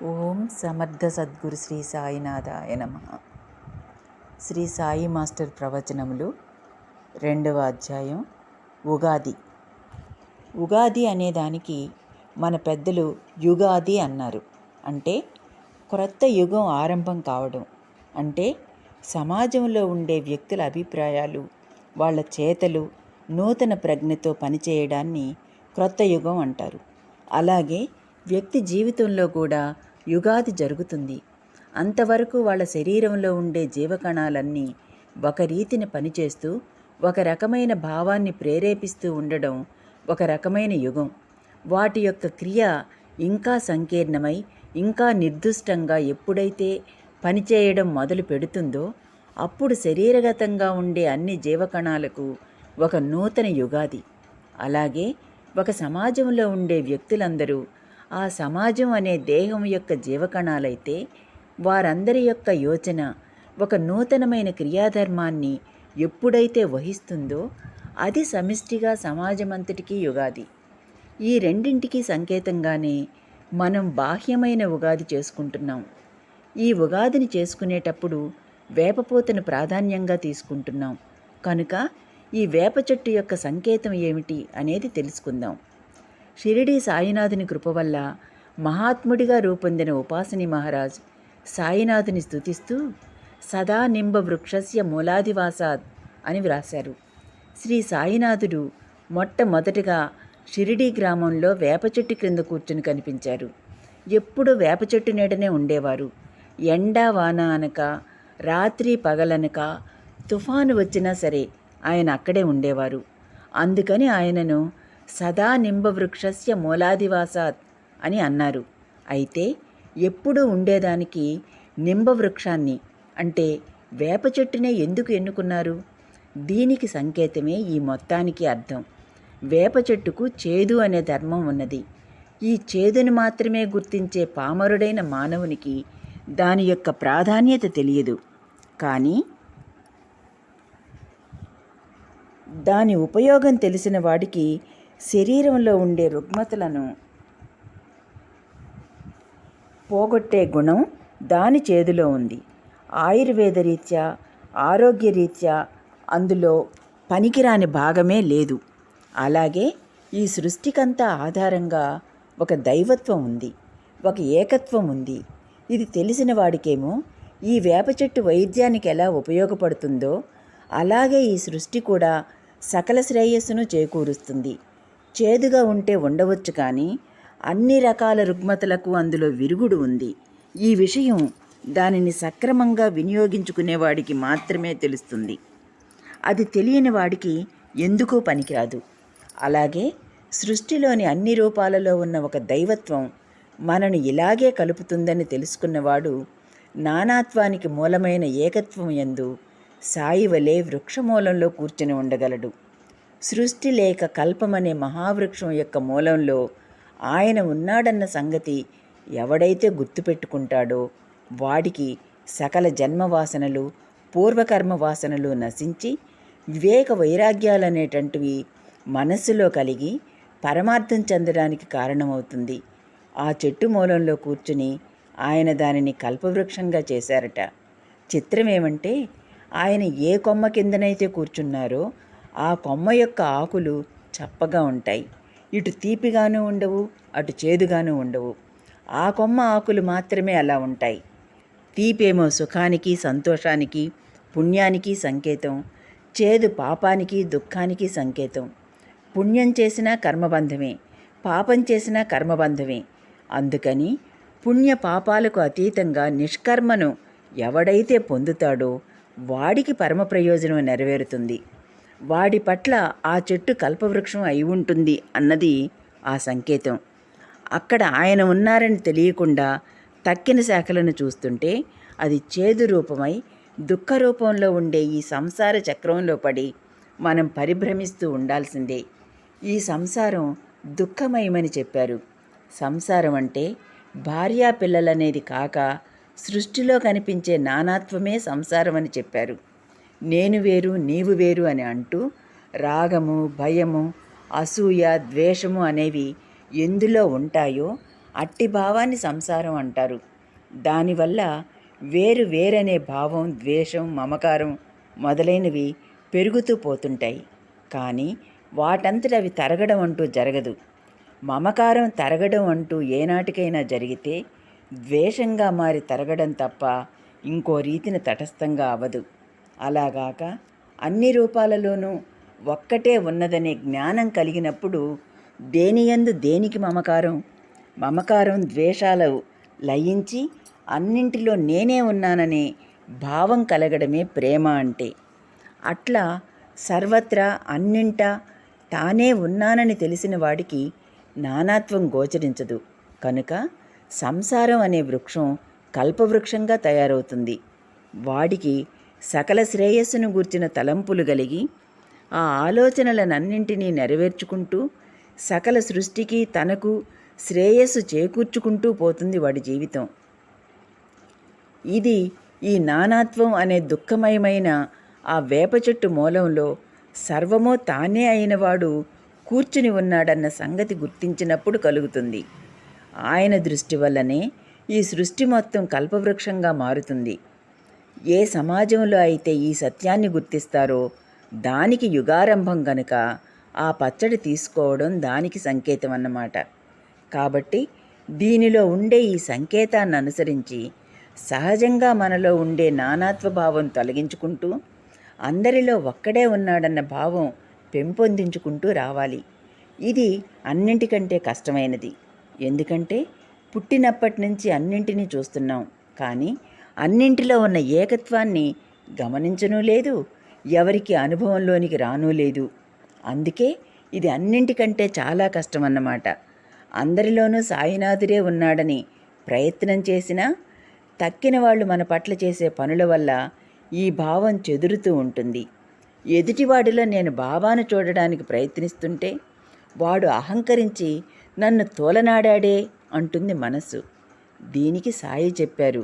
ఓం సమర్థ సద్గురు శ్రీ సాయినాథాయ నమః. శ్రీ సాయి మాస్టర్ ప్రవచనములు 2వ అధ్యాయం ఉగాది. ఉగాది అనేదానికి మన పెద్దలు యుగాది అన్నారు. అంటే క్రొత్త యుగం ఆరంభం కావడం. అంటే సమాజంలో ఉండే వ్యక్తుల అభిప్రాయాలు, వాళ్ళ చేతలు నూతన ప్రజ్ఞతో పనిచేయడాన్ని క్రొత్త యుగం అంటారు. అలాగే వ్యక్తి జీవితంలో కూడా యుగాది జరుగుతుంది. అంతవరకు వాళ్ళ శరీరంలో ఉండే జీవకణాలన్నీ ఒక రీతిని పనిచేస్తూ ఒక రకమైన భావాన్ని ప్రేరేపిస్తూ ఉండడం ఒక రకమైన యుగం. వాటి యొక్క క్రియ ఇంకా సంకీర్ణమై ఇంకా నిర్దిష్టంగా ఎప్పుడైతే పనిచేయడం మొదలు పెడుతుందో అప్పుడు శరీరగతంగా ఉండే అన్ని జీవకణాలకు ఒక నూతన యుగాది. అలాగే ఒక సమాజంలో ఉండే వ్యక్తులందరూ ఆ సమాజం అనే దేహం యొక్క జీవకణాలైతే వారందరి యొక్క యోచన ఒక నూతనమైన క్రియాధర్మాన్ని ఎప్పుడైతే వహిస్తుందో అది సమిష్టిగా సమాజమంతటికీ యుగాది. ఈ రెండింటికి సంకేతంగానే మనం బాహ్యమైన ఉగాది చేసుకుంటున్నాం. ఈ ఉగాదిని చేసుకునేటప్పుడు వేపపూతను ప్రాధాన్యంగా తీసుకుంటున్నాం కనుక ఈ వేప చెట్టు యొక్క సంకేతం ఏమిటి అనేది తెలుసుకుందాం. షిరిడీ సాయినాథుని కృప వల్ల మహాత్ముడిగా రూపొందిన ఉపాసని మహారాజ్ సాయినాథుని స్తుతిస్తూ సదా నింబ వృక్షస్య మూలాదివాసాద్ అని వ్రాశారు. శ్రీ సాయినాథుడు మొట్టమొదటిగా షిరిడీ గ్రామంలో వేప చెట్టు క్రింద కూర్చుని కనిపించారు. ఎప్పుడూ వేప చెట్టు నీడనే ఉండేవారు. ఎండా వాన అనక రాత్రి పగలనక తుఫాను వచ్చినా సరే ఆయన అక్కడే ఉండేవారు. అందుకని ఆయనను సదా నింబవృక్షస్య మూలాదివాసాత్ అని అన్నారు. అయితే ఎప్పుడూ ఉండేదానికి నింబవృక్షాన్ని అంటే వేప చెట్టునే ఎందుకు ఎన్నుకున్నారు? దీనికి సంకేతమే ఈ మొత్తానికి అర్థం. వేప చెట్టుకు చేదు అనే ధర్మం ఉన్నది. ఈ చేదుని మాత్రమే గుర్తించే పామరుడైన మానవునికి దాని యొక్క ప్రాధాన్యత తెలియదు. కానీ దాని ఉపయోగం తెలిసిన వాడికి శరీరంలో ఉండే రుగ్మతలను పోగొట్టే గుణం దాని చేదులో ఉంది. ఆయుర్వేద రీత్యా ఆరోగ్యరీత్యా అందులో పనికిరాని భాగమే లేదు. అలాగే ఈ సృష్టికంతా ఆధారంగా ఒక దైవత్వం ఉంది, ఒక ఏకత్వం ఉంది. ఇది తెలిసిన వాడికేమో ఈ వేప చెట్టు వైద్యానికి ఎలా ఉపయోగపడుతుందో అలాగే ఈ సృష్టి కూడా సకల శ్రేయస్సును చేకూరుస్తుంది. చేదుగా ఉంటే ఉండవచ్చు, కానీ అన్ని రకాల రుగ్మతలకు అందులో విరుగుడు ఉంది. ఈ విషయం దానిని సక్రమంగా వినియోగించుకునేవాడికి మాత్రమే తెలుస్తుంది. అది తెలియని వాడికి ఎందుకూ పనికిరాదు. అలాగే సృష్టిలోని అన్ని రూపాలలో ఉన్న ఒక దైవత్వం మనను ఇలాగే కలుపుతుందని తెలుసుకున్నవాడు నానాత్వానికి మూలమైన ఏకత్వం యందు సాయి వలె వృక్షమూలంలో కూర్చుని ఉండగలడు. సృష్టి లేక కల్పమనే మహావృక్షం యొక్క మూలంలో ఆయన ఉన్నాడన్న సంగతి ఎవడైతే గుర్తుపెట్టుకుంటాడో వాడికి సకల జన్మవాసనలు పూర్వకర్మ వాసనలు నశించి వివేక వైరాగ్యాలనేటంటివి మనస్సులో కలిగి పరమార్థం చెందడానికి కారణమవుతుంది. ఆ చెట్టు మూలంలో కూర్చుని ఆయన దానిని కల్పవృక్షంగా చేశారట. చిత్రమేమంటే ఆయన ఏ కొమ్మ కిందనైతే కూర్చున్నారో ఆ కొమ్మ యొక్క ఆకులు చప్పగా ఉంటాయి. ఇటు తీపిగాను ఉండవు, అటు చేదుగాను ఉండవు. ఆ కొమ్మ ఆకులు మాత్రమే అలా ఉంటాయి. తీపేమో సుఖానికి సంతోషానికి పుణ్యానికి సంకేతం, చేదు పాపానికి దుఃఖానికి సంకేతం. పుణ్యం చేసినా కర్మబంధమే, పాపం చేసినా కర్మబంధమే. అందుకని పుణ్య పాపాలకు అతీతంగా నిష్కర్మను ఎవడైతే పొందుతాడో వాడికి పరమ ప్రయోజనం నెరవేరుతుంది. వాడి పట్ల ఆ చెట్టు కల్పవృక్షం అయి ఉంటుంది అన్నది ఆ సంకేతం. అక్కడ ఆయన ఉన్నారని తెలియకుండా తక్కిన శాఖలను చూస్తుంటే అది చేదు రూపమై దుఃఖ రూపంలో ఉండే ఈ సంసార చక్రంలో పడి మనం పరిభ్రమిస్తూ ఉండాల్సిందే. ఈ సంసారం దుఃఖమయమని చెప్పారు. సంసారం అంటే భార్యా పిల్లలనేది కాక సృష్టిలో కనిపించే నానాత్వమే సంసారం అని చెప్పారు. నేను వేరు నీవు వేరు అని అంటూ రాగము భయము అసూయ ద్వేషము అనేవి ఎందులో ఉంటాయో అట్టి భావాన్ని సంసారం అంటారు. దానివల్ల వేరు వేరనే భావం, ద్వేషం, మమకారం మొదలైనవి పెరుగుతూ పోతుంటాయి. కానీ వాటంతట అవి తరగడం అంటూ జరగదు. మమకారం తరగడం అంటూ ఏనాటికైనా జరిగితే ద్వేషంగా మారి తరగడం తప్ప ఇంకో రీతిని తటస్థంగా అవ్వదు. అలాగాక అన్ని రూపాలలోనూ ఒక్కటే ఉన్నదనే జ్ఞానం కలిగినప్పుడు దేనియందు దేనికి మమకారం ద్వేషాలు లయించి అన్నింటిలో నేనే ఉన్నాననే భావం కలగడమే ప్రేమ అంటే. అట్లా సర్వత్రా అన్నింటా తానే ఉన్నానని తెలిసిన వాడికి నానాత్వం గోచరించదు. కనుక సంసారం అనే వృక్షం కల్పవృక్షంగా తయారవుతుంది. వాడికి సకల శ్రేయస్సును గూర్చిన తలంపులు కలిగి ఆ ఆలోచనలనన్నింటినీ నెరవేర్చుకుంటూ సకల సృష్టికి తనకు శ్రేయస్సు చేకూర్చుకుంటూ పోతుంది వాడి జీవితం. ఇది ఈ నానాత్వం అనే దుఃఖమయమైన ఆ వేప చెట్టు మూలంలో సర్వమో తానే అయినవాడు కూర్చుని ఉన్నాడన్న సంగతి గుర్తించినప్పుడు కలుగుతుంది. ఆయన దృష్టి వల్లనే ఈ సృష్టి మొత్తం కల్పవృక్షంగా మారుతుంది. ఏ సమాజంలో అయితే ఈ సత్యాన్ని గుర్తిస్తారో దానికి యుగారంభం గనుక ఆ పచ్చడి తీసుకోవడం దానికి సంకేతం అన్నమాట. కాబట్టి దీనిలో ఉండే ఈ సంకేతాన్ని అనుసరించి సహజంగా మనలో ఉండే నానాత్వభావం తొలగించుకుంటూ అందరిలో ఒక్కడే ఉన్నాడన్న భావం పెంపొందించుకుంటూ రావాలి. ఇది అన్నింటికంటే కష్టమైనది. ఎందుకంటే పుట్టినప్పటి నుంచి అన్నింటినీ చూస్తున్నాం, కానీ అన్నింటిలో ఉన్న ఏకత్వాన్ని గమనించనూ లేదు, ఎవరికి అనుభవంలోనికి రానూ లేదు. అందుకే ఇది అన్నింటికంటే చాలా కష్టమన్నమాట. అందరిలోనూ సాయినాథుడే ఉన్నాడని ప్రయత్నం చేసినా తక్కిన వాళ్ళు మన పట్ల చేసే పనుల వల్ల ఈ భావం చెదురుతూ ఉంటుంది. ఎదుటివాడిలో నేను బాబాను చూడడానికి ప్రయత్నిస్తుంటే వాడు అహంకరించి నన్ను తోలనాడాడే అంటుంది మనస్సు. దీనికి సాయి చెప్పారు,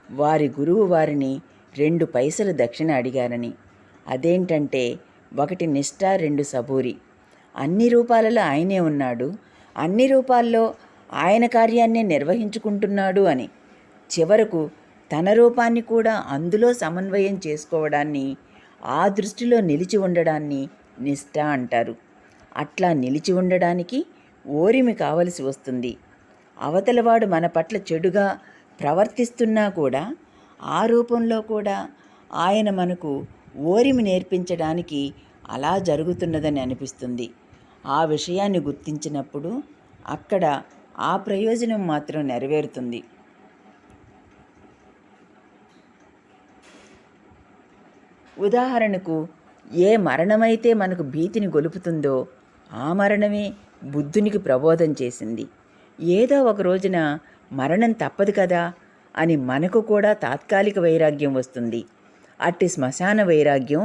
వారి గురువు వారిని 2 పైసలు దక్షిణ అడిగారని. అదేంటంటే 1 నిష్ఠ, 2 సబూరి. అన్ని రూపాలలో ఆయనే ఉన్నాడు, అన్ని రూపాల్లో ఆయన కార్యాన్నే నిర్వహించుకుంటున్నాడు అని. చివరకు తన రూపాన్ని కూడా అందులో సమన్వయం చేసుకోవడాన్ని, ఆ దృష్టిలో నిలిచి ఉండడాన్ని నిష్ఠ అంటారు. అట్లా నిలిచి ఉండడానికి ఓరిమి కావలసి వస్తుంది. అవతలవాడు మన పట్ల చెడుగా ప్రవర్తిస్తున్నా కూడా ఆ రూపంలో కూడా ఆయన మనకు ఓరిమి నేర్పించడానికి అలా జరుగుతున్నదని అనిపిస్తుంది. ఆ విషయాన్ని గుర్తించినప్పుడు అక్కడ ఆ ప్రయోజనం మాత్రం నెరవేరుతుంది. ఉదాహరణకు, ఏ మరణమైతే మనకు భీతిని గొలుపుతుందో ఆ మరణమే బుద్ధునికి ప్రబోధం చేసింది. ఏదో ఒక రోజున మరణం తప్పదు కదా అని మనకు కూడా తాత్కాలిక వైరాగ్యం వస్తుంది. అట్టి శ్మశాన వైరాగ్యం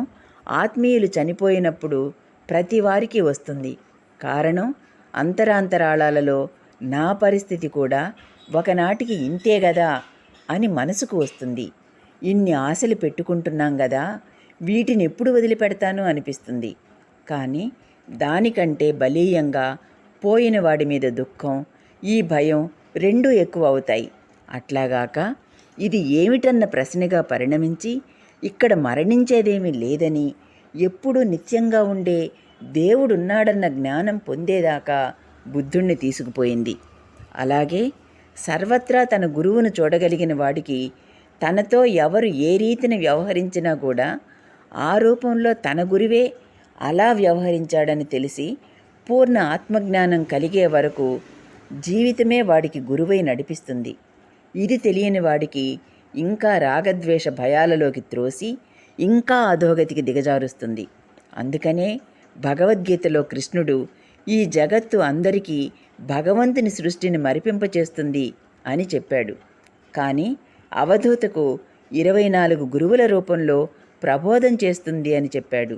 ఆత్మీయులు చనిపోయినప్పుడు ప్రతి వారికి వస్తుంది. కారణం, అంతరాంతరాళాలలో నా పరిస్థితి కూడా ఒకనాటికి ఇంతే గదా అని మనసుకు వస్తుంది. ఇన్ని ఆశలు పెట్టుకుంటున్నాం గదా, వీటిని ఎప్పుడు వదిలిపెడతాను అనిపిస్తుంది. కానీ దానికంటే బలీయంగా పోయిన వాడి మీద దుఃఖం, ఈ భయం రెండూ ఎక్కువ అవుతాయి. అట్లాగాక ఇది ఏమిటన్న ప్రశ్నగా పరిణమించి ఇక్కడ మరణించేదేమీ లేదని, ఎప్పుడూ నిత్యంగా ఉండే దేవుడున్నాడన్న జ్ఞానం పొందేదాకా బుద్ధుణ్ణి తీసుకుపోయింది. అలాగే సర్వత్రా తన గురువును చూడగలిగిన వాడికి తనతో ఎవరు ఏ రీతిన వ్యవహరించినా కూడా ఆ రూపంలో తన గురువే అలా వ్యవహరించాడని తెలిసి పూర్ణ ఆత్మజ్ఞానం కలిగే వరకు జీవితమే వాడికి గురువై నడిపిస్తుంది. ఇది తెలియని వాడికి ఇంకా రాగద్వేష భయాలలోకి త్రోసి ఇంకా అధోగతికి దిగజారుస్తుంది. అందుకనే భగవద్గీతలో కృష్ణుడు ఈ జగత్తు అందరికీ భగవంతుని సృష్టిని మరిపింపచేస్తుంది అని చెప్పాడు. కానీ అవధూతకు 24 గురువుల రూపంలో ప్రబోధం చేస్తుంది అని చెప్పాడు.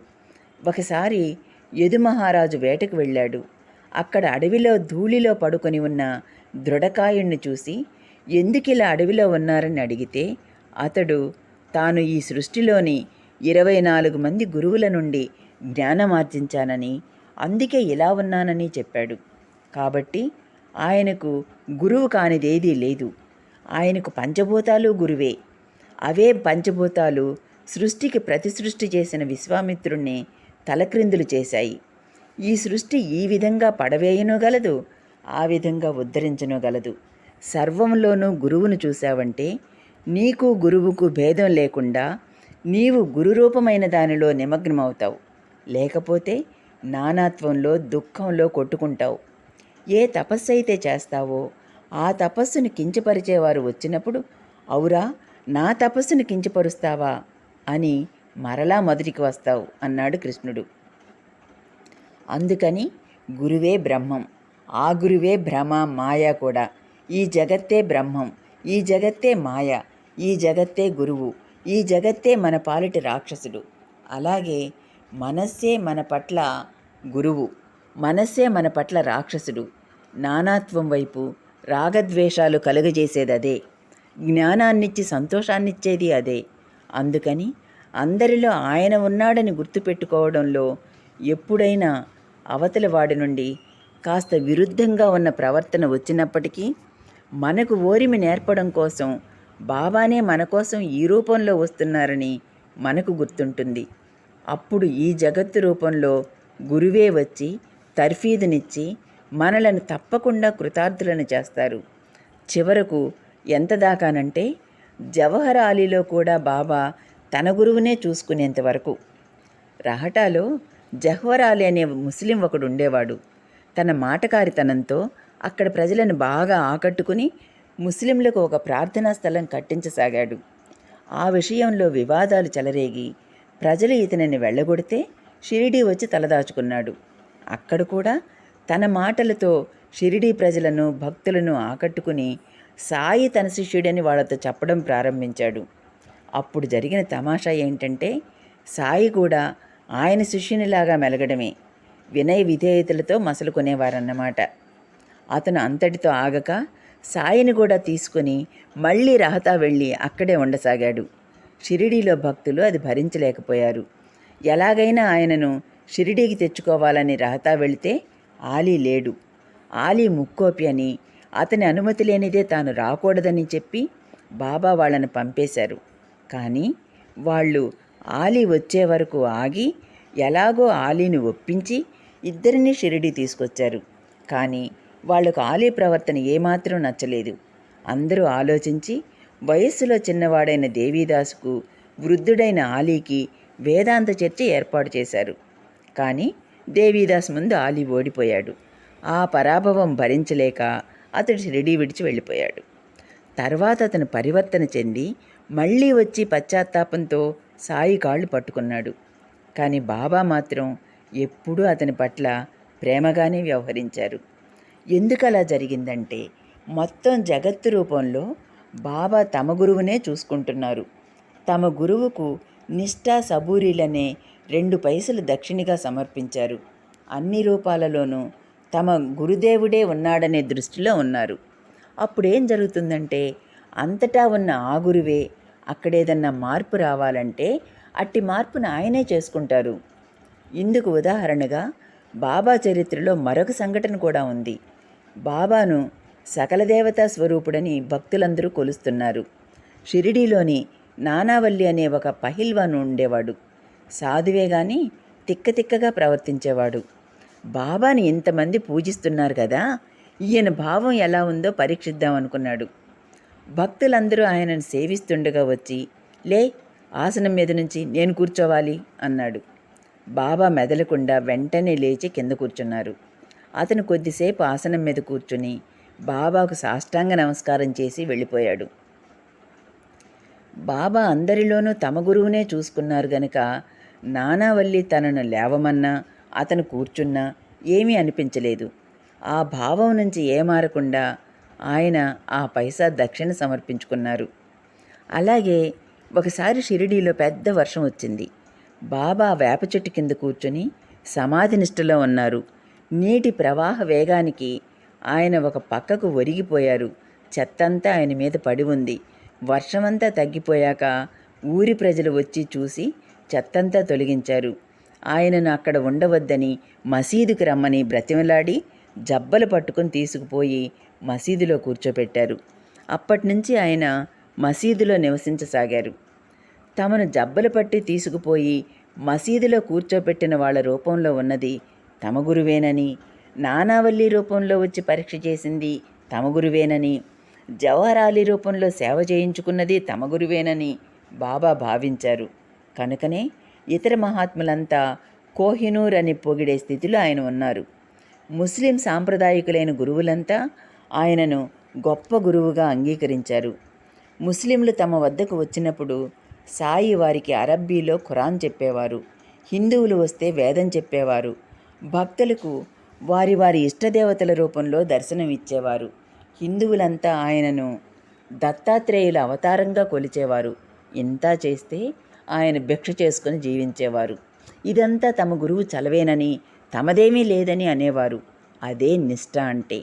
ఒకసారి యదుమహారాజు వేటకు వెళ్ళాడు. అక్కడ అడవిలో ధూళిలో పడుకొని ఉన్న దృఢకాయుణ్ణి చూసి ఎందుకిలా అడవిలో ఉన్నారని అడిగితే అతడు తాను ఈ సృష్టిలోని 24 మంది గురువుల నుండి జ్ఞానమార్జించానని, అందుకే ఇలా ఉన్నానని చెప్పాడు. కాబట్టి ఆయనకు గురువు కానిదేదీ లేదు. ఆయనకు పంచభూతాలు గురువే. అవే పంచభూతాలు సృష్టికి ప్రతి సృష్టి చేసిన విశ్వామిత్రుణ్ణి తలక్రిందులు చేశాయి. ఈ సృష్టి ఈ విధంగా పడవేయనగలదు, ఆ విధంగా ఉద్ధరించనగలదు. సర్వంలోనూ గురువును చూశావంటే నీకు గురువుకు భేదం లేకుండా నీవు గురురూపమైన దానిలో నిమగ్నమవుతావు. లేకపోతే నానాత్వంలో దుఃఖంలో కొట్టుకుంటావు. ఏ తపస్సు అయితే చేస్తావో ఆ తపస్సును కించపరిచేవారు వచ్చినప్పుడు, అవురా నా తపస్సును కించపరుస్తావా అని మరలా మొదటికి వస్తావు అన్నాడు కృష్ణుడు. అందుకని గురువే బ్రహ్మం, ఆ గురువే భ్రమ మాయ కూడా. ఈ జగత్తే బ్రహ్మం, ఈ జగత్తే మాయ, ఈ జగత్తే గురువు, ఈ జగత్తే మన పాలిటి రాక్షసుడు. అలాగే మనస్సే మన పట్ల గురువు, మనస్సే మన పట్ల రాక్షసుడు. నానాత్వం వైపు రాగద్వేషాలు కలుగజేసేది అదే, జ్ఞానాన్నిచ్చి సంతోషాన్నిచ్చేది అదే. అందుకని అందరిలో ఆయన ఉన్నాడని గుర్తుపెట్టుకోవడంలో ఎప్పుడైనా అవతలి వాడి నుండి కాస్త విరుద్ధంగా ఉన్న ప్రవర్తన వచ్చినప్పటికీ మనకు ఓరిమి నేర్పడం కోసం బాబానే మన కోసం ఈ రూపంలో వస్తున్నారని మనకు గుర్తుంటుంది. అప్పుడు ఈ జగత్తు రూపంలో గురువే వచ్చి తర్ఫీదునిచ్చి మనలను తప్పకుండా కృతార్థులను చేస్తారు. చివరకు ఎంత దాకానంటే జవహర్ అలీలో కూడా బాబా తన గురువునే చూసుకునేంతవరకు. రహటాలో జవహర్ అలీ అనే ముస్లిం ఒకడు ఉండేవాడు. తన మాటకారితనంతో అక్కడ ప్రజలను బాగా ఆకట్టుకుని ముస్లింలకు ఒక ప్రార్థనా స్థలం కట్టించసాగాడు. ఆ విషయంలో వివాదాలు చెలరేగి ప్రజలు ఇతనిని వెళ్ళగొడితే షిరిడీ వచ్చి తలదాచుకున్నాడు. అక్కడ కూడా తన మాటలతో షిరిడీ ప్రజలను భక్తులను ఆకట్టుకుని సాయి తన శిష్యుడని వాళ్ళతో చెప్పడం ప్రారంభించాడు. అప్పుడు జరిగిన తమాషా ఏంటంటే సాయి కూడా ఆయన శిష్యునిలాగా మెలగడమే. వినయ విధేయతలతో మసలుకునేవారన్నమాట. అతను అంతటితో ఆగక సాయిని కూడా తీసుకుని మళ్ళీ రహతా వెళ్ళి అక్కడే ఉండసాగాడు. షిరిడీలో భక్తులు అది భరించలేకపోయారు. ఎలాగైనా ఆయనను షిరిడీకి తెచ్చుకోవాలని రహతా వెళితే ఆలీ లేడు. ఆలీ ముక్కోపి అని, అతని అనుమతి లేనిదే తాను రాకూడదని చెప్పి బాబా వాళ్ళను పంపేశారు. కానీ వాళ్ళు ఆలీ వచ్చే వరకు ఆగి ఎలాగో ఆలీని ఒప్పించి ఇద్దరినీ షిరిడీ తీసుకొచ్చారు. కానీ వాళ్లకు ఆలీ ప్రవర్తన ఏమాత్రం నచ్చలేదు. అందరూ ఆలోచించి వయస్సులో చిన్నవాడైన దేవీదాసుకు వృద్ధుడైన ఆలీకి వేదాంత చర్చ ఏర్పాటు చేశారు. కానీ దేవీదాస్ ముందు ఆలీ ఓడిపోయాడు. ఆ పరాభవం భరించలేక అతడు షిరిడీ విడిచి వెళ్ళిపోయాడు. తర్వాత అతను పరివర్తన చెంది మళ్ళీ వచ్చి పశ్చాత్తాపంతో సాయి కాళ్ళు పట్టుకున్నాడు. కానీ బాబా మాత్రం ఎప్పుడూ అతని పట్ల ప్రేమగానే వ్యవహరించారు. ఎందుకలా జరిగిందంటే మొత్తం జగత్తు రూపంలో బాబా తమ గురువునే చూసుకుంటున్నారు. తమ గురువుకు నిష్ఠా సబూరీలనే 2 పైసలు దక్షిణగా సమర్పించారు. అన్ని రూపాలలోనూ తమ గురుదేవుడే ఉన్నాడనే దృష్టిలో ఉన్నారు. అప్పుడేం జరుగుతుందంటే అంతటా ఉన్న ఆ గురువే అక్కడేదన్నా మార్పు రావాలంటే అట్టి మార్పును ఆయనే చేసుకుంటారు. ఇందుకు ఉదాహరణగా బాబా చరిత్రలో మరొక సంఘటన కూడా ఉంది. బాబాను సకల దేవతా స్వరూపుడని భక్తులందరూ కొలుస్తున్నారు. షిరిడీలోని నానావల్లి అనే ఒక పహిల్వాను ఉండేవాడు. సాధువే గాని తిక్కతిక్కగా ప్రవర్తించేవాడు. బాబాని ఇంతమంది పూజిస్తున్నారు కదా, ఈయన భావం ఎలా ఉందో పరీక్షిద్దామనుకున్నాడు. భక్తులందరూ ఆయనను సేవిస్తుండగా వచ్చి, లే ఆసనం మీద నుంచి నేను కూర్చోవాలి అన్నాడు. బాబా మెదలకుండా వెంటనే లేచి కింద కూర్చున్నారు. అతను కొద్దిసేపు ఆసనం మీద కూర్చుని బాబాకు సాష్టాంగ నమస్కారం చేసి వెళ్ళిపోయాడు. బాబా అందరిలోనూ తమ గురువునే చూసుకున్నారు గనుక నానావల్లి తనను లేవమన్నా అతను కూర్చున్నా ఏమీ అనిపించలేదు. ఆ భావం నుంచి ఏమారకుండా ఆయన ఆ పైసా దక్షిణ సమర్పించుకున్నారు. అలాగే ఒకసారి షిరిడీలో పెద్ద వర్షం వచ్చింది. బాబా వేప చెట్టు కింద కూర్చుని సమాధి నిష్టలో ఉన్నారు. నీటి ప్రవాహ వేగానికి ఆయన ఒక పక్కకు ఒరిగిపోయారు. చెత్తంతా ఆయన మీద పడి ఉంది. వర్షమంతా తగ్గిపోయాక ఊరి ప్రజలు వచ్చి చూసి చెత్తంతా తొలగించారు. ఆయనను అక్కడ ఉండవద్దని మసీదుకు రమ్మని బ్రతిమలాడి జబ్బలు పట్టుకొని తీసుకుపోయి మసీదులో కూర్చోపెట్టారు. అప్పటినుంచి ఆయన మసీదులో నివసించసాగారు. తమను జబ్బలు పట్టి తీసుకుపోయి మసీదులో కూర్చోపెట్టిన వాళ్ళ రూపంలో ఉన్నది తమ గురువేనని, నానావల్లి రూపంలో వచ్చి పరీక్ష చేసింది తమ గురువేనని, జవహర్ అలీ రూపంలో సేవ చేయించుకున్నది తమ గురువేనని బాబా భావించారు. కనుకనే ఇతర మహాత్ములంతా కోహినూర్ అని పొగిడే స్థితిలో ఆయన ఉన్నారు. ముస్లిం సాంప్రదాయకులైన గురువులంతా ఆయనను గొప్ప గురువుగా అంగీకరించారు. ముస్లింలు తమ వద్దకు వచ్చినప్పుడు సాయి వారికి అరబ్బీలో ఖురాన్ చెప్పేవారు. హిందువులు వస్తే వేదం చెప్పేవారు. భక్తులకు వారి వారి ఇష్టదేవతల రూపంలో దర్శనం ఇచ్చేవారు. హిందువులంతా ఆయనను దత్తాత్రేయుల అవతారంగా కొలిచేవారు. ఇంతా చేస్తే ఆయన భిక్ష చేసుకుని జీవించేవారు. ఇదంతా తమ గురువు చలవేనని, తమదేమీ లేదని అనేవారు. అదే నిష్ఠ అంటే.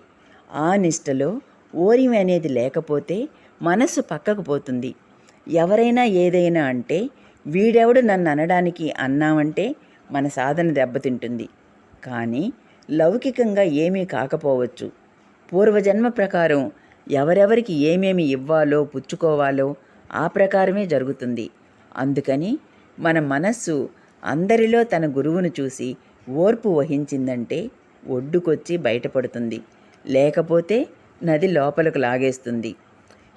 ఆ నిష్టలో ఓరిమి అనేది లేకపోతే మనస్సు పక్కకు పోతుంది. ఎవరైనా ఏదైనా అంటే వీడెవడు నన్ను అనడానికి అన్నామంటే మన సాధన దెబ్బతింటుంది. కానీ లౌకికంగా ఏమీ కాకపోవచ్చు. పూర్వజన్మ ప్రకారం ఎవరెవరికి ఏమేమి ఇవ్వాలో పుచ్చుకోవాలో ఆ ప్రకారమే జరుగుతుంది. అందుకని మన మనస్సు అందరిలో తన గురువును చూసి ఓర్పు వహించిందంటే ఒడ్డుకొచ్చి బయటపడుతుంది. లేకపోతే నది లోపలకు లాగేస్తుంది.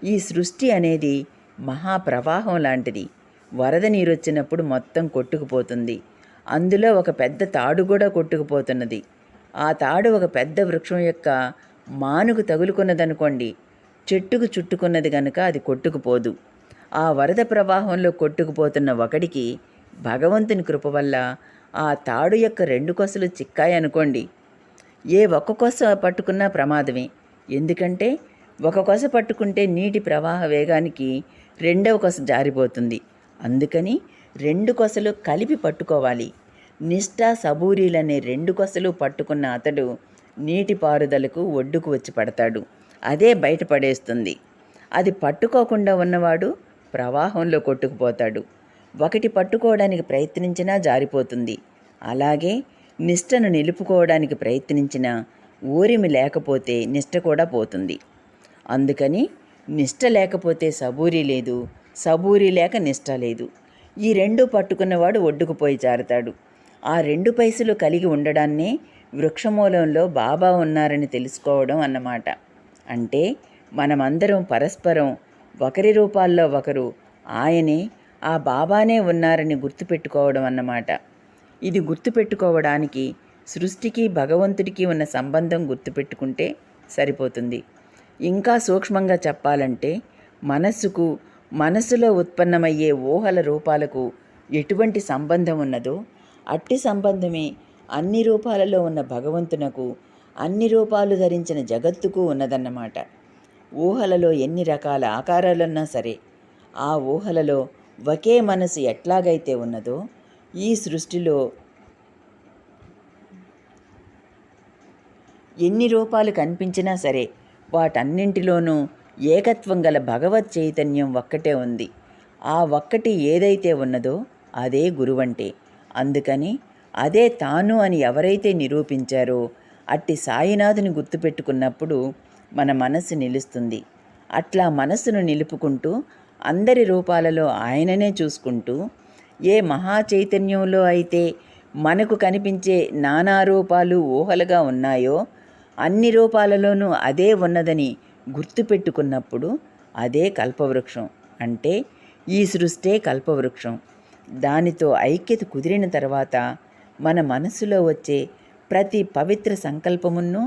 ఈ సృష్టి అనేది మహాప్రవాహం లాంటిది. వరద నీరొచ్చినప్పుడు మొత్తం కొట్టుకుపోతుంది. అందులో ఒక పెద్ద తాడు కూడా కొట్టుకుపోతున్నది. ఆ తాడు ఒక పెద్ద వృక్షం యొక్క మానుకు తగులుకున్నదనుకోండి, చెట్టుకు చుట్టుకున్నది గనుక అది కొట్టుకుపోదు. ఆ వరద ప్రవాహంలో కొట్టుకుపోతున్న ఒకడికి భగవంతుని కృప వల్ల ఆ తాడు యొక్క 2 కొసలు చిక్కాయనుకోండి, ఏ ఒక్క కొస పట్టుకున్నా ప్రమాదమే. ఎందుకంటే ఒక కొస పట్టుకుంటే నీటి ప్రవాహ వేగానికి 2వ కొస జారిపోతుంది. అందుకని 2 కొసలు కలిపి పట్టుకోవాలి. నిష్ఠ, సబూరీలనే 2 కొసలు పట్టుకున్న అతడు నీటి పారుదలకు ఒడ్డుకు వచ్చి పడతాడు. అదే బయటపడేస్తుంది. అది పట్టుకోకుండా ఉన్నవాడు ప్రవాహంలో కొట్టుకుపోతాడు. ఒకటి పట్టుకోవడానికి ప్రయత్నించినా జారిపోతుంది. అలాగే నిష్టను నిలుపుకోవడానికి ప్రయత్నించినా ఊరిమి లేకపోతే నిష్ట కూడా పోతుంది. అందుకని నిష్ట లేకపోతే సబూరీ లేదు, సబూరీ లేక నిష్ట లేదు. ఈ 2 పట్టుకున్నవాడు ఒడ్డుకుపోయి జారుతాడు. ఆ 2 పైసలు కలిగి ఉండడాన్నే వృక్షమూలంలో బాబా ఉన్నారని తెలుసుకోవడం అన్నమాట. అంటే మనమందరం పరస్పరం ఒకరి రూపాల్లో ఒకరు ఆయనే, ఆ బాబానే ఉన్నారని గుర్తుపెట్టుకోవడం అన్నమాట. ఇది గుర్తుపెట్టుకోవడానికి సృష్టికి భగవంతుడికి ఉన్న సంబంధం గుర్తుపెట్టుకుంటే సరిపోతుంది. ఇంకా సూక్ష్మంగా చెప్పాలంటే మనస్సులో ఉత్పన్నమయ్యే ఊహల రూపాలకు ఎటువంటి సంబంధం ఉన్నదో అట్టి సంబంధమే అన్ని రూపాలలో ఉన్న భగవంతునకు, అన్ని రూపాలు ధరించిన జగత్తుకు ఉన్నదన్నమాట. ఊహలలో ఎన్ని రకాల ఆకారాలున్నా సరే, ఆ ఊహలలో ఒకే మనసు ఎట్లాగైతే ఉన్నదో ఈ సృష్టిలో ఎన్ని రూపాలు కనిపించినా సరే వాటన్నింటిలోనూ ఏకత్వం గల భగవత్ చైతన్యం ఒక్కటే ఉంది. ఆ ఒక్కటి ఏదైతే ఉన్నదో అదే గురువంటే. అందుకని అదే తాను అని ఎవరైతే నిరూపించారో అట్టి సాయినాథుని గుర్తుపెట్టుకున్నప్పుడు మన మనస్సు నిలుస్తుంది. అట్లా మనస్సును నిలుపుకుంటూ అందరి రూపాలలో ఆయననే చూసుకుంటూ, ఏ మహా చైతన్యంలో అయితే మనకు కనిపించే నానా రూపాలు ఊహలుగా ఉన్నాయో అన్ని రూపాలలోనూ అదే ఉన్నదని గుర్తుపెట్టుకున్నప్పుడు అదే కల్పవృక్షం. అంటే ఈ సృష్టే కల్పవృక్షం. దానితో ఐక్యత కుదిరిన తర్వాత మన మనస్సులో వచ్చే ప్రతి పవిత్ర సంకల్పమును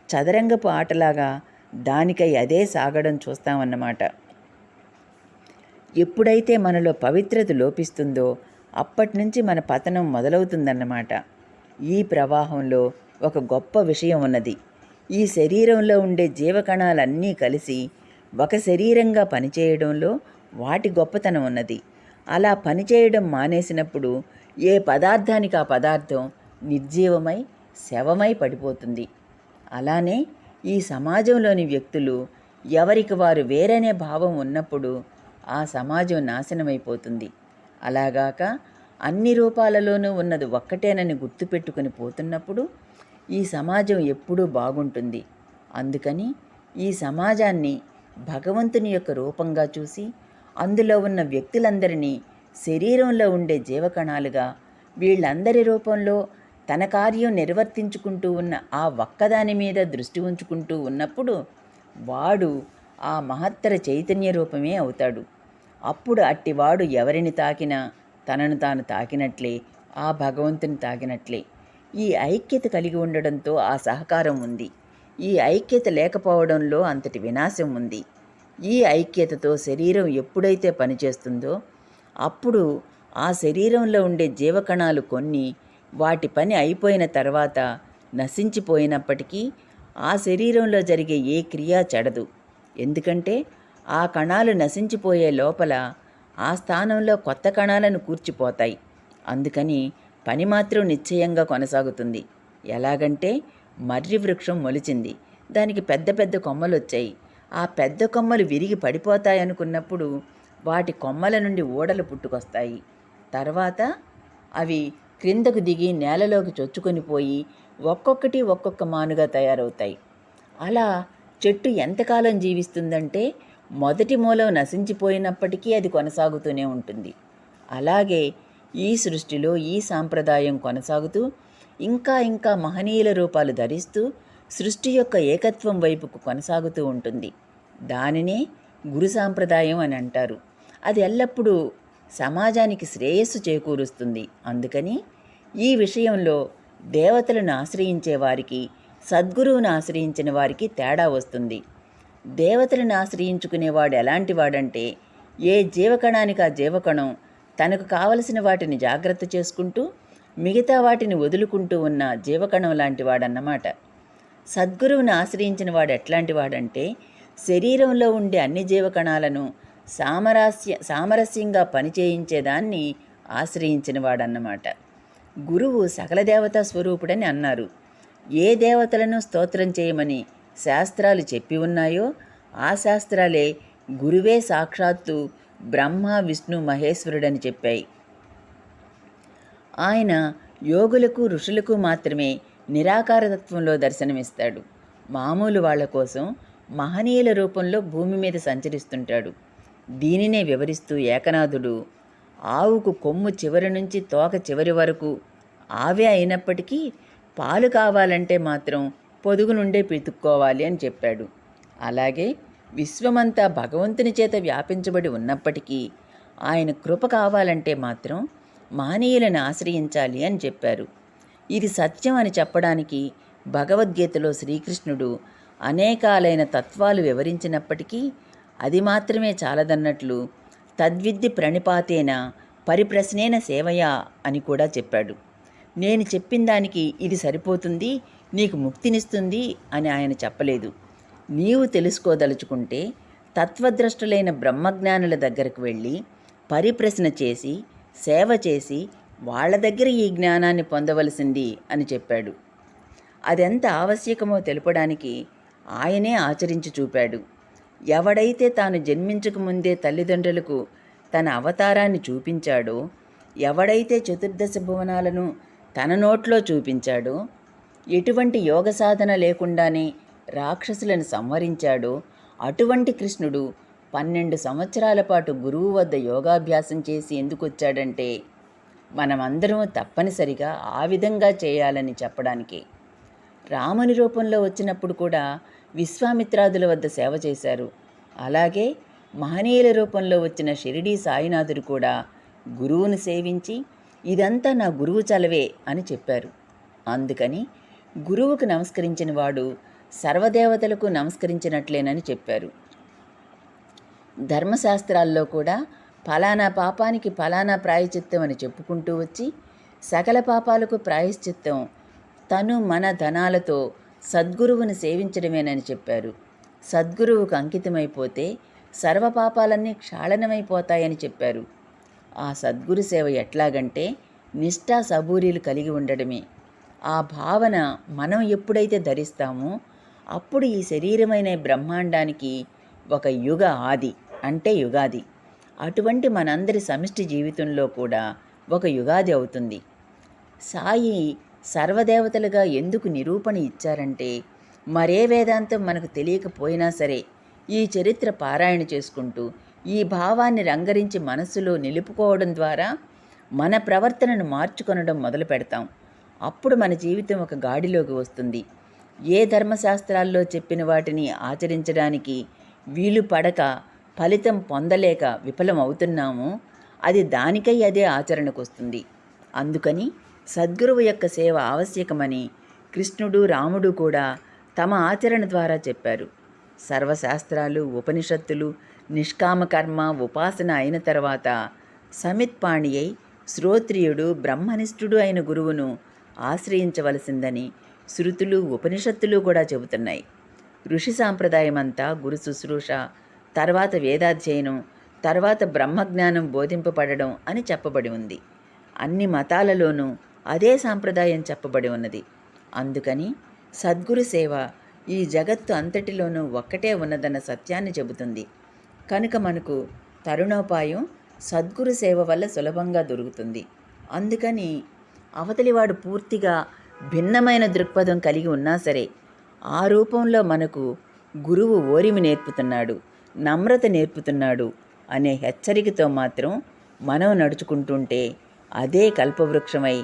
చదరంగపు ఆటలాగా దానికై అదే సాగడం చూస్తామన్నమాట. ఎప్పుడైతే మనలో పవిత్రత లోపిస్తుందో అప్పటినుంచి మన పతనం మొదలవుతుందన్నమాట. ఈ ప్రవాహంలో ఒక గొప్ప విషయం ఉన్నది. ఈ శరీరంలో ఉండే జీవకణాలన్నీ కలిసి ఒక శరీరంగా పనిచేయడంలో వాటి గొప్పతనం ఉన్నది. అలా పనిచేయడం మానేసినప్పుడు ఏ పదార్థానికి ఆ పదార్థం నిర్జీవమై శవమై పడిపోతుంది. అలానే ఈ సమాజంలోని వ్యక్తులు ఎవరికి వారు వేరనే భావం ఉన్నప్పుడు ఆ సమాజం నాశనమైపోతుంది. అలాగాక అన్ని రూపాలలోనూ ఉన్నది ఒక్కటేనని గుర్తుపెట్టుకుని పోతున్నప్పుడు ఈ సమాజం ఎప్పుడూ బాగుంటుంది. అందుకని ఈ సమాజాన్ని భగవంతుని యొక్క రూపంగా చూసి అందులో ఉన్న వ్యక్తులందరినీ శరీరంలో ఉండే జీవకణాలుగా, వీళ్ళందరి రూపంలో తన కార్యం నిర్వర్తించుకుంటూ ఉన్న ఆ ఒక్కదాని మీద దృష్టి ఉంచుకుంటూ ఉన్నప్పుడు వాడు ఆ మహత్తర చైతన్య రూపమే అవుతాడు. అప్పుడు అట్టివాడు ఎవరిని తాకినా తనను తాను తాకినట్లే, ఆ భగవంతుని తాకినట్లే. ఈ ఐక్యత కలిగి ఉండడంతో ఆ సహకారం ఉంది. ఈ ఐక్యత లేకపోవడంలో అంతటి వినాశం ఉంది. ఈ ఐక్యతతో శరీరం ఎప్పుడైతే పనిచేస్తుందో అప్పుడు ఆ శరీరంలో ఉండే జీవకణాలు కొన్ని వాటి పని అయిపోయిన తర్వాత నశించిపోయినప్పటికీ ఆ శరీరంలో జరిగే ఏ క్రియ చెడదు. ఎందుకంటే ఆ కణాలు నశించిపోయే లోపల ఆ స్థానంలో కొత్త కణాలను కూర్చిపోతాయి. అందుకని పని మాత్రం నిశ్చయంగా కొనసాగుతుంది. ఎలాగంటే మర్రి వృక్షం మొలిచింది, దానికి పెద్ద పెద్ద కొమ్మలు వచ్చాయి. ఆ పెద్ద కొమ్మలు విరిగి పడిపోతాయనుకున్నప్పుడు వాటి కొమ్మల నుండి ఊడలు పుట్టుకొస్తాయి. తర్వాత అవి క్రిందకు దిగి నేలలోకి చొచ్చుకొని పోయి ఒక్కొక్కటి ఒక్కొక్క మానుగా తయారవుతాయి. అలా చెట్టు ఎంతకాలం జీవిస్తుందంటే మొదటి మూలం నశించిపోయినప్పటికీ అది కొనసాగుతూనే ఉంటుంది. అలాగే ఈ సృష్టిలో ఈ సాంప్రదాయం కొనసాగుతూ ఇంకా ఇంకా మహనీయుల రూపాలు ధరిస్తూ సృష్టి యొక్క ఏకత్వం వైపుకు కొనసాగుతూ ఉంటుంది. దానినే గురు సాంప్రదాయం అని అంటారు. అది ఎల్లప్పుడూ సమాజానికి శ్రేయస్సు చేకూరుస్తుంది. అందుకని ఈ విషయంలో దేవతలను ఆశ్రయించే వారికి, సద్గురువును ఆశ్రయించిన వారికి తేడా వస్తుంది. దేవతలను ఆశ్రయించుకునేవాడు ఎలాంటి వాడంటే ఏ జీవకణానికి ఆ జీవకణం తనకు కావలసిన వాటిని జాగ్రత్త చేసుకుంటూ మిగతా వాటిని వదులుకుంటూ ఉన్న జీవకణం లాంటి వాడన్నమాట. సద్గురువును ఆశ్రయించిన వాడు ఎట్లాంటి వాడంటే శరీరంలో ఉండే అన్ని జీవకణాలను సామరస్యంగా పనిచేయించేదాన్ని ఆశ్రయించిన వాడన్నమాట. గురువు సకల దేవతా స్వరూపుడని అన్నారు. ఏ దేవతలను స్తోత్రం చేయమని శాస్త్రాలు చెప్పి ఉన్నాయో ఆ శాస్త్రాలే గురువే సాక్షాత్తు బ్రహ్మ విష్ణు మహేశ్వరుడని చెప్పాయి. ఆయన యోగులకు ఋషులకు మాత్రమే నిరాకారతత్వంలో దర్శనమిస్తాడు. మామూలు వాళ్ల కోసం మహనీయుల రూపంలో భూమి మీద సంచరిస్తుంటాడు. దీనినే వివరిస్తూ ఏకనాథుడు ఆవుకు కొమ్ము చివరి నుంచి తోక చివరి వరకు ఆవే అయినప్పటికీ పాలు కావాలంటే మాత్రం పొదుగు నుండే పితుక్కోవాలి అని చెప్పాడు. అలాగే విశ్వమంతా భగవంతుని చేత వ్యాపించబడి ఉన్నప్పటికీ ఆయన కృప కావాలంటే మాత్రం మహనీయులను ఆశ్రయించాలి అని చెప్పారు. ఇది సత్యం అని చెప్పడానికి భగవద్గీతలో శ్రీకృష్ణుడు అనేకాలైన తత్వాలు వివరించినప్పటికీ అది మాత్రమే చాలదన్నట్లు తద్విద్ది ప్రణిపాతేన పరిప్రశ్నేన సేవయా అని కూడా చెప్పాడు. నేను చెప్పిన దానికి ఇది సరిపోతుంది, నీకు ముక్తినిస్తుంది అని ఆయన చెప్పలేదు. నీవు తెలుసుకోదలుచుకుంటే తత్వద్రష్టులైన బ్రహ్మజ్ఞానుల దగ్గరకు వెళ్ళి పరిప్రశ్న చేసి సేవ చేసి వాళ్ళ దగ్గర ఈ జ్ఞానాన్ని పొందవలసింది అని చెప్పాడు. అదెంత ఆవశ్యకమో తెలుపడానికి ఆయనే ఆచరించి చూపాడు. ఎవడైతే తాను జన్మించకముందే తల్లిదండ్రులకు తన అవతారాన్ని చూపించాడో, ఎవడైతే చతుర్దశ భువనాలను తన నోట్లో చూపించాడో, ఎటువంటి యోగ సాధన లేకుండానే రాక్షసులను సంహరించాడో అటువంటి కృష్ణుడు 12 సంవత్సరాల పాటు గురువు వద్ద యోగాభ్యాసం చేసి ఎందుకు వచ్చాడంటే మనమందరం తప్పనిసరిగా ఆ విధంగా చేయాలని చెప్పడానికి. రాముని రూపంలో వచ్చినప్పుడు కూడా విశ్వామిత్రాదుల వద్ద సేవ చేశారు. అలాగే మహనీయుల రూపంలో వచ్చిన షిరిడీ సాయినాథుడు కూడా గురువును సేవించి ఇదంతా నా గురువు చలవే అని చెప్పారు. అందుకని గురువుకు నమస్కరించిన వాడు సర్వదేవతలకు నమస్కరించినట్లేనని చెప్పారు. ధర్మశాస్త్రాల్లో కూడా ఫలానా పాపానికి ఫలానా ప్రాయశ్చిత్తం అని చెప్పుకుంటూ వచ్చి సకల పాపాలకు ప్రాయశ్చిత్తం తను మన ధనాలతో సద్గురువుని సేవించడమేనని చెప్పారు. సద్గురువుకు అంకితమైపోతే సర్వపాపాలన్నీ క్షాళనమైపోతాయని చెప్పారు. ఆ సద్గురు సేవ ఎట్లాగంటే నిష్ఠా సబూరీలు కలిగి ఉండడమే. ఆ భావన మనం ఎప్పుడైతే ధరిస్తామో అప్పుడు ఈ శరీరమైన బ్రహ్మాండానికి ఒక యుగ ఆది అంటే యుగాది. అటువంటి మనందరి సమిష్టి జీవితంలో కూడా ఒక యుగాది అవుతుంది. సాయి సర్వదేవతలుగా ఎందుకు నిరూపణ ఇచ్చారంటే, మరే వేదాంతం మనకు తెలియకపోయినా సరే ఈ చరిత్ర పారాయణ చేసుకుంటూ ఈ భావాన్ని రంగరించి మనస్సులో నిలుపుకోవడం ద్వారా మన ప్రవర్తనను మార్చుకొనడం మొదలు పెడతాం. అప్పుడు మన జీవితం ఒక గాడిలోకి వస్తుంది. ఏ ధర్మశాస్త్రాల్లో చెప్పిన వాటిని ఆచరించడానికి వీలు పడక ఫలితం పొందలేక విఫలమవుతున్నామో అది దానికై అదే ఆచరణకు వస్తుంది. అందుకని సద్గురువు యొక్క సేవ ఆవశ్యకమని కృష్ణుడు, రాముడు కూడా తమ ఆచరణ ద్వారా చెప్పారు. సర్వశాస్త్రాలు, ఉపనిషత్తులు, నిష్కామ కర్మ, ఉపాసన అయిన తర్వాత సమిత్పాణి అయి శ్రోత్రియుడు, బ్రహ్మనిష్ఠుడు అయిన గురువును ఆశ్రయించవలసిందని శృతులు, ఉపనిషత్తులు కూడా చెబుతున్నాయి. ఋషి సాంప్రదాయమంతా గురు శుశ్రూష, తర్వాత వేదాధ్యయనం, తర్వాత బ్రహ్మజ్ఞానం బోధింపబడడం అని చెప్పబడి ఉంది. అన్ని మతాలలోనూ అదే సాంప్రదాయం చెప్పబడి ఉన్నది. అందుకని సద్గురు సేవ ఈ జగత్తు అంతటిలోనూ ఒక్కటే ఉన్నదన్న సత్యాన్ని చెబుతుంది. కనుక మనకు తరుణోపాయం సద్గురు సేవ వల్ల సులభంగా దొరుకుతుంది. అందుకని అవతలివాడు పూర్తిగా భిన్నమైన దృక్పథం కలిగి ఉన్నా సరే ఆ రూపంలో మనకు గురువు ఓరిమి నేర్పుతున్నాడు, నమ్రత నేర్పుతున్నాడు అనే హెచ్చరికతో మాత్రం మనం నడుచుకుంటుంటే అదే కల్పవృక్షమై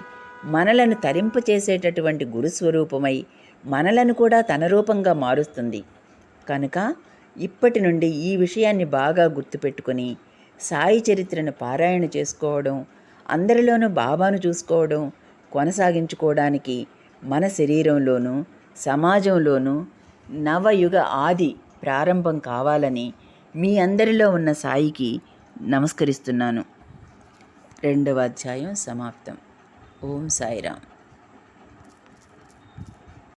మనలను తరింపచేసేటటువంటి గురుస్వరూపమై మనలను కూడా తన రూపంగా మారుస్తుంది. కనుక ఇప్పటి నుండి ఈ విషయాన్ని బాగా గుర్తుపెట్టుకొని సాయి చరిత్రను పారాయణ చేసుకోవడం, అందరిలోనూ బాబాను చూసుకోవడం కొనసాగించుకోవడానికి మన శరీరంలోనూ సమాజంలోనూ నవయుగ ఆది ప్రారంభం కావాలని మీ అందరిలో ఉన్న సాయికి నమస్కరిస్తున్నాను. 2వ అధ్యాయం సమాప్తం. ఓం సాయిరామ్.